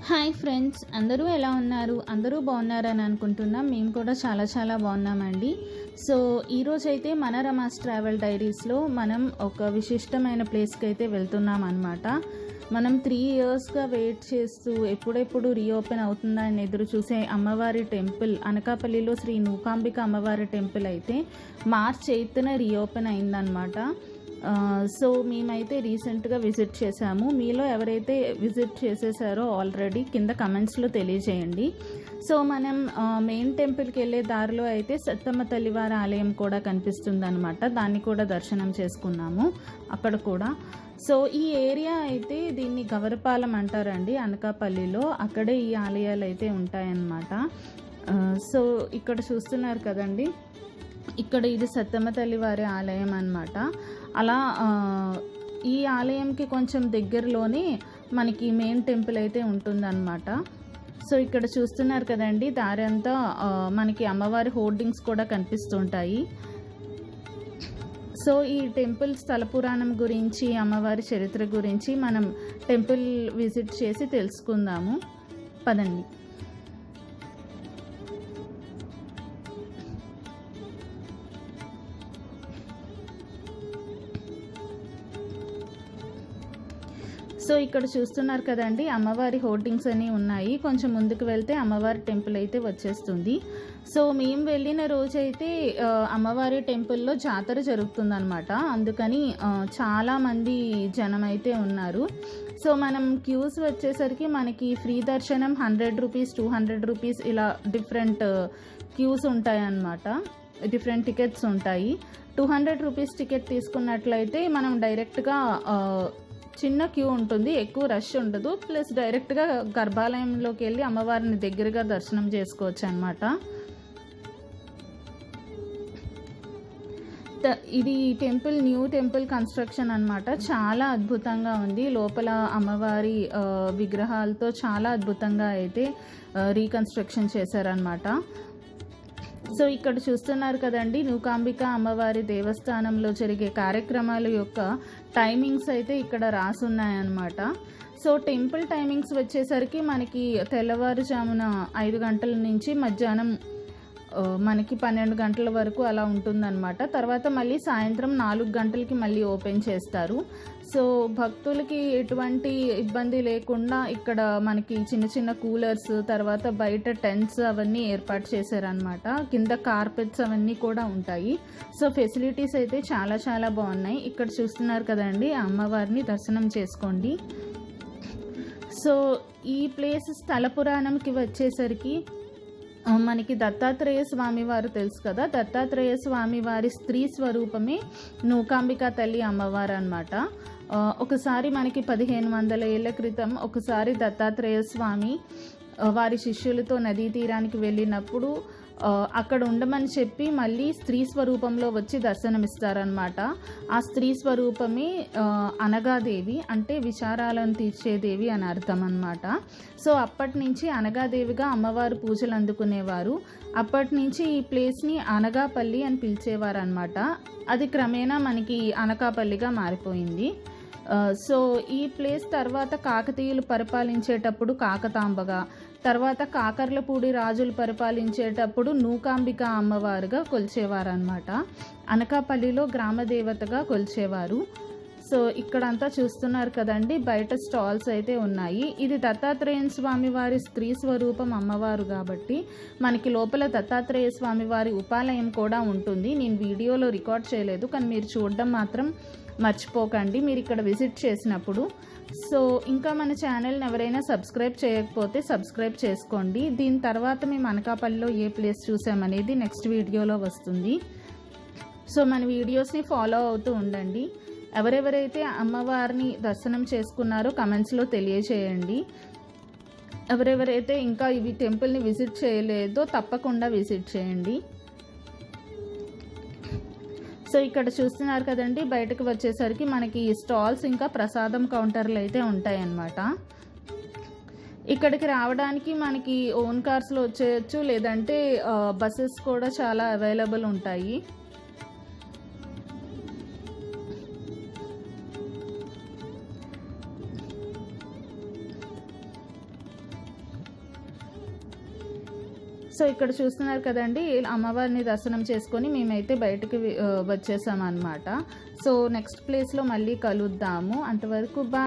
Hi friends, అందరూ ఎలా ఉన్నారు? అందరూ బాగున్నారని అనుకుంటున్నాం. మేము కూడా చాలా చాలా బాగున్నామండి. సో ఈరోజైతే మన రమాస్ ట్రావెల్ డైరీస్లో మనం ఒక విశిష్టమైన ప్లేస్కి అయితే వెళ్తున్నాం అనమాట. మనం 3 ఇయర్స్గా వెయిట్ చేస్తూ ఎప్పుడెప్పుడు రీఓపెన్ అవుతుందా అని ఎదురు చూసే అమ్మవారి టెంపుల్ అనకాపల్లిలో శ్రీ నూకాంబిక అమ్మవారి టెంపుల్ అయితే మార్చ్ 8న రీఓపెన్ అయిందనమాట. సో మేమైతే రీసెంట్గా విజిట్ చేసాము. మీలో ఎవరైతే విజిట్ చేసేసారో ఆల్రెడీ కింద కమెంట్స్లో తెలియజేయండి. సో మనం మెయిన్ టెంపుల్కి వెళ్ళే దారిలో అయితే సత్తమ్మ తల్లివారి ఆలయం కూడా కనిపిస్తుంది అనమాట. దాన్ని కూడా దర్శనం చేసుకున్నాము అక్కడ కూడా. సో ఈ ఏరియా అయితే దీన్ని గవరపాలెం అంటారండి అనకాపల్లిలో. అక్కడే ఈ ఆలయాలు అయితే ఉంటాయన్నమాట. సో ఇక్కడ చూస్తున్నారు కదండి, ఇక్కడ ఇది సత్తమ్మ తల్లివారి ఆలయం అన్నమాట. అలా ఈ ఆలయంకి కొంచెం దగ్గరలోనే మనకి మెయిన్ టెంపుల్ అయితే ఉంటుందన్నమాట. సో ఇక్కడ చూస్తున్నారు కదండి, దారి అంతా మనకి అమ్మవారి హోర్డింగ్స్ కూడా కనిపిస్తుంటాయి. సో ఈ టెంపుల్ స్థల పురాణం గురించి, అమ్మవారి చరిత్ర గురించి మనం టెంపుల్ విజిట్ చేసి తెలుసుకుందాము. పదండి. సో ఇక్కడ చూస్తున్నారు కదండి, అమ్మవారి హోర్డింగ్స్ అన్నీ ఉన్నాయి. కొంచెం ముందుకు వెళ్తే అమ్మవారి టెంపుల్ అయితే వచ్చేస్తుంది. సో మేము వెళ్ళిన రోజైతే అమ్మవారి టెంపుల్లో జాతర జరుగుతుందన్నమాట. అందుకని చాలామంది జనం అయితే ఉన్నారు. సో మనం క్యూస్ వచ్చేసరికి మనకి ఫ్రీ దర్శనం 100 రూపీస్, 200 రూపీస్ ఇలా డిఫరెంట్ క్యూస్ ఉంటాయన్నమాట. డిఫరెంట్ టికెట్స్ ఉంటాయి. 200 రూపీస్ టికెట్ తీసుకున్నట్లయితే మనం డైరెక్ట్గా చిన్న క్యూ ఉంటుంది, ఎక్కువ రష్ ఉండదు. ప్లస్ డైరెక్ట్గా గర్భాలయంలోకి వెళ్ళి అమ్మవారిని దగ్గరగా దర్శనం చేసుకోవచ్చు అనమాట. ఇది టెంపుల్ న్యూ టెంపుల్ కన్స్ట్రక్షన్ అనమాట. చాలా అద్భుతంగా ఉంది. లోపల అమ్మవారి విగ్రహాలతో చాలా అద్భుతంగా అయితే రీకన్స్ట్రక్షన్ చేశారనమాట. సో ఇక్కడ చూస్తున్నారు కదండి, నూకాంబిక అమ్మవారి దేవస్థానంలో జరిగే కార్యక్రమాల యొక్క టైమింగ్స్ అయితే ఇక్కడ రాసున్నాయన్నమాట. సో టెంపుల్ టైమింగ్స్ వచ్చేసరికి మనకి తెల్లవారుజామున 5 గంటల నుంచి మధ్యాహ్నం మనకి 12 గంటల వరకు అలా ఉంటుందన్నమాట. తర్వాత మళ్ళీ సాయంత్రం 4 గంటలకి మళ్ళీ ఓపెన్ చేస్తారు. సో భక్తులకి ఎటువంటి ఇబ్బంది లేకుండా ఇక్కడ మనకి చిన్న చిన్న కూలర్స్, తర్వాత బయట టెంట్స్ అవన్నీ ఏర్పాటు చేశారనమాట. కింద కార్పెట్స్ అవన్నీ కూడా ఉంటాయి. సో ఫెసిలిటీస్ అయితే చాలా చాలా బాగున్నాయి. ఇక్కడ చూస్తున్నారు కదండి, అమ్మవారిని దర్శనం చేసుకోండి. సో ఈ ప్లేస్ స్థల పురాణంకి వచ్చేసరికి మనకి దత్తాత్రేయ స్వామి వారు తెలుసు కదా, దత్తాత్రేయ స్వామి వారి స్త్రీ స్వరూపమే నూకాంబిక తల్లి అమ్మవారు అనమాట. ఒకసారి మనకి 1500 ఏళ్ల క్రితం ఒకసారి దత్తాత్రేయ స్వామి వారి శిష్యులతో నదీ తీరానికి వెళ్ళినప్పుడు అక్కడ ఉండమని చెప్పి మళ్ళీ స్త్రీ స్వరూపంలో వచ్చి దర్శనమిస్తారనమాట. ఆ స్త్రీ స్వరూపమే అనగాదేవి, అంటే విచారాలను తీర్చేదేవి అని అర్థం అనమాట. సో అప్పటి నుంచి అనగాదేవిగా అమ్మవారు పూజలు అందుకునేవారు. అప్పటి నుంచి ఈ ప్లేస్ని అనగాపల్లి అని పిలిచేవారు అనమాట. అది క్రమేణా మనకి అనకాపల్లిగా మారిపోయింది. సో ఈ ప్లేస్ తర్వాత కాకతీయులు పరిపాలించేటప్పుడు కాకతాంబగా, తర్వాత కాకర్లపూడి రాజులు పరిపాలించేటప్పుడు నూకాంబిక అమ్మవారుగా కొలిచేవారనమాట. అనకాపల్లిలో గ్రామదేవతగా కొలిచేవారు. సో ఇక్కడంతా చూస్తున్నారు కదండి, బయట స్టాల్స్ అయితే ఉన్నాయి. ఇది దత్తాత్రేయ స్వామి వారి స్త్రీ స్వరూపం అమ్మవారు కాబట్టి మనకి లోపల దత్తాత్రేయ స్వామి వారి ఉపాలయం కూడా ఉంటుంది. నేను వీడియోలో రికార్డ్ చేయలేదు, కానీ మీరు చూడడం మాత్రం మర్చిపోకండి మీరు ఇక్కడ విజిట్ చేసినప్పుడు. సో ఇంకా మన ఛానల్ని ఎవరైనా సబ్స్క్రైబ్ చేయకపోతే సబ్స్క్రైబ్ చేసుకోండి. దీని తర్వాత మేము అనకాపల్లిలో ఏ ప్లేస్ చూసామనేది నెక్స్ట్ వీడియోలో వస్తుంది. సో మన వీడియోస్ని ఫాలో అవుతూ ఉండండి. ఎవరెవరైతే అమ్మవారిని దర్శనం చేసుకున్నారో కమెంట్స్లో తెలియచేయండి. ఎవరెవరైతే ఇంకా ఇవి టెంపుల్ని విజిట్ చేయలేదో తప్పకుండా విజిట్ చేయండి. సో ఇక్కడ చూస్తున్నారు కదండి, బయటకు వచ్చేసరికి మనకి స్టాల్స్ ఇంకా ప్రసాదం కౌంటర్లు అయితే ఉంటాయన్నమాట. ఇక్కడికి రావడానికి మనకి ఓన్ కార్స్లో వచ్చేయచ్చు, లేదంటే బస్సెస్ కూడా చాలా అవైలబుల్ ఉంటాయి. సో ఇక్కడ చూస్తున్నారు కదండి, అమ్మవారిని దర్శనం చేసుకొని మేమైతే బయటకు వచ్చేసామన్నమాట. సో నెక్స్ట్ ప్లేస్లో మళ్ళీ కలుద్దాము. అంతవరకు